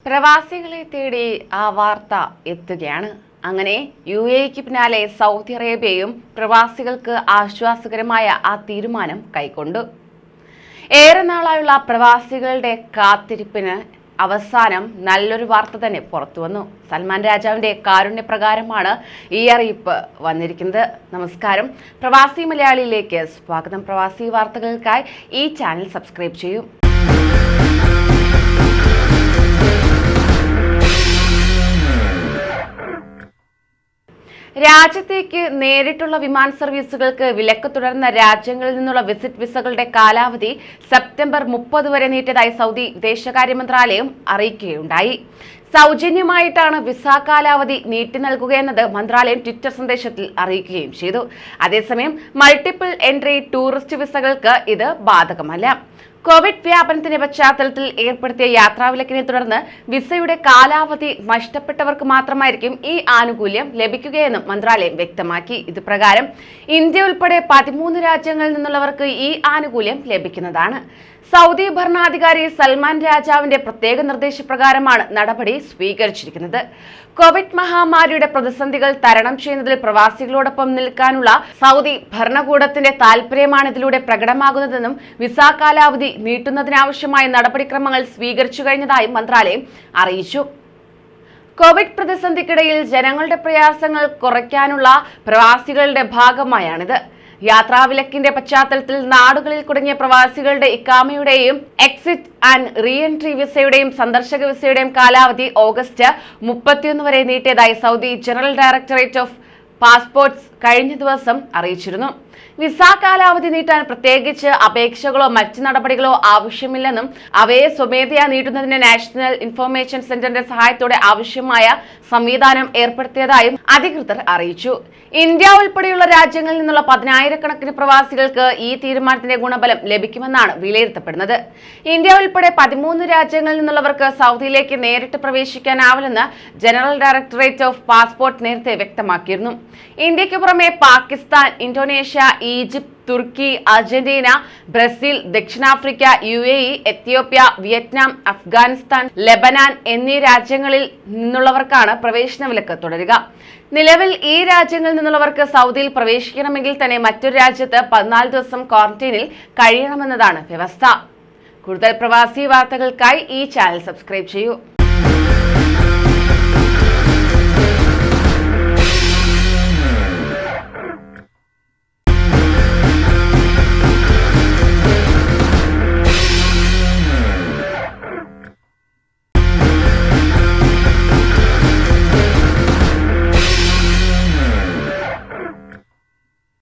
പ്രവാസികളെ തേടി ആ വാർത്ത എത്തുകയാണ്. അങ്ങനെ UAEക്ക് പിന്നാലെ സൗദി അറേബ്യയും പ്രവാസികൾക്ക് ആശ്വാസകരമായ ആ തീരുമാനം കൈക്കൊണ്ടു. ഏറെ നാളായുള്ള പ്രവാസികളുടെ കാത്തിരിപ്പിന് അവസാനം നല്ലൊരു വാർത്ത തന്നെ പുറത്തുവന്നു. സൽമാൻ രാജാവിന്റെ കാരുണ്യപ്രകാരമാണ് ഈ അറിയിപ്പ് വന്നിരിക്കുന്നത്. നമസ്കാരം, പ്രവാസി മലയാളിയിലേക്ക് സ്വാഗതം. പ്രവാസി വാർത്തകൾക്കായി ഈ ചാനൽ സബ്സ്ക്രൈബ് ചെയ്യൂ. രാജ്യത്തേക്ക് നേരിട്ടുള്ള വിമാന സർവീസുകൾക്ക് വിലക്ക് തുടർന്ന രാജ്യങ്ങളിൽ നിന്നുള്ള വിസിറ്റ് വിസകളുടെ കാലാവധി സെപ്റ്റംബർ 30 വരെ നീട്ടിയതായി സൗദി വിദേശകാര്യ മന്ത്രാലയം അറിയിക്കുകയുണ്ടായി. സൗജന്യമായിട്ടാണ് വിസ കാലാവധി നീട്ടി നൽകുകയെന്നത് മന്ത്രാലയം ട്വിറ്റർ സന്ദേശത്തിൽ അറിയിക്കുകയും ചെയ്തു. അതേസമയം മൾട്ടിപ്പിൾ എൻട്രി ടൂറിസ്റ്റ് വിസകൾക്ക് ഇത് ബാധകമല്ല. കോവിഡ് വ്യാപനത്തിന്റെ പശ്ചാത്തലത്തിൽ ഏർപ്പെടുത്തിയ യാത്രാവിലക്കിനെ തുടർന്ന് വിസയുടെ കാലാവധി നഷ്ടപ്പെട്ടവർക്ക് മാത്രമായിരിക്കും ഈ ആനുകൂല്യം ലഭിക്കുകയെന്നും മന്ത്രാലയം വ്യക്തമാക്കി. ഇത് പ്രകാരം ഇന്ത്യ ഉൾപ്പെടെ 13 രാജ്യങ്ങളിൽ നിന്നുള്ളവർക്ക് ഈ ആനുകൂല്യം ലഭിക്കുന്നതാണ്. സൗദി ഭരണാധികാരി സൽമാൻ രാജാവിന്റെ പ്രത്യേക നിർദ്ദേശപ്രകാരമാണ് നടപടി സ്വീകരിച്ചിരിക്കുന്നത്. കോവിഡ് മഹാമാരിയുടെ പ്രതിസന്ധികൾ തരണം ചെയ്യുന്നതിൽ പ്രവാസികളോടൊപ്പം നിൽക്കാനുള്ള സൗദി ഭരണകൂടത്തിന്റെ താൽപര്യമാണ് ഇതിലൂടെ പ്രകടമാകുന്നതെന്നും വിസ കാലാവധി നീട്ടുന്നതിനാവശ്യമായ നടപടിക്രമങ്ങൾ സ്വീകരിച്ചു കഴിഞ്ഞതായും മന്ത്രാലയം അറിയിച്ചു. കോവിഡ് പ്രതിസന്ധിക്കിടയിൽ ജനങ്ങളുടെ പ്രയാസങ്ങൾ കുറയ്ക്കാനുള്ള പ്രവാസികളുടെ ഭാഗമായാണിത്. യാത്രാവിലക്കിന്റെ പശ്ചാത്തലത്തിൽ നാടുകളിൽ കുടുങ്ങിയ പ്രവാസികളുടെ ഇക്കാമയുടെയും എക്സിറ്റ് ആൻഡ് റീ എൻട്രി വിസയുടെയും സന്ദർശക വിസയുടെയും കാലാവധി ഓഗസ്റ്റ് 31 വരെ നീട്ടിയതായി Saudi general directorate of passports കഴിഞ്ഞ ദിവസം അറിയിച്ചിരുന്നു. വിസ കാലാവധി നീട്ടാൻ പ്രത്യേകിച്ച് അപേക്ഷകളോ മറ്റ് നടപടികളോ ആവശ്യമില്ലെന്നും അവയെ സ്വമേധയാ നീട്ടുന്നതിന് നാഷണൽ ഇൻഫർമേഷൻ സെന്ററിന്റെ സഹായത്തോടെ ആവശ്യമായ സംവിധാനം ഏർപ്പെടുത്തിയതായും അധികൃതർ അറിയിച്ചു. ഇന്ത്യ ഉൾപ്പെടെയുള്ള രാജ്യങ്ങളിൽ നിന്നുള്ള 10,000-കണക്കിന് പ്രവാസികൾക്ക് ഈ തീരുമാനത്തിന്റെ ഗുണഫലം ലഭിക്കുമെന്നാണ് വിലയിരുത്തപ്പെടുന്നത്. ഇന്ത്യ ഉൾപ്പെടെ 13 രാജ്യങ്ങളിൽ നിന്നുള്ളവർക്ക് സൗദിയിലേക്ക് നേരിട്ട് പ്രവേശിക്കാനാവില്ലെന്ന് ജനറൽ ഡയറക്ടറേറ്റ് ഓഫ് പാസ്പോർട്ട് നേരത്തെ വ്യക്തമാക്കിയിരുന്നു. ഇന്ത്യക്ക് പുറമെ പാകിസ്ഥാൻ, ഇന്തോനേഷ്യ, ഈജിപ്ത്, തുർക്കി, അർജന്റീന, ബ്രസീൽ, ദക്ഷിണാഫ്രിക്ക, UAE, Ethiopia, Vietnam, Afghanistan, Lebanon എന്നീ രാജ്യങ്ങളിൽ നിന്നുള്ളവർക്കാണ് പ്രവേശന വിലക്ക് തുടരുക. നിലവിൽ ഈ രാജ്യങ്ങളിൽ നിന്നുള്ളവർക്ക് സൗദിയിൽ പ്രവേശിക്കണമെങ്കിൽ തന്നെ മറ്റൊരു രാജ്യത്ത് 14 ദിവസം ക്വാറന്റൈനിൽ കഴിയണമെന്നതാണ് വ്യവസ്ഥ. കൂടുതൽ പ്രവാസി വാർത്തകൾക്കായി ഈ ചാനൽ സബ്സ്ക്രൈബ് ചെയ്യൂ.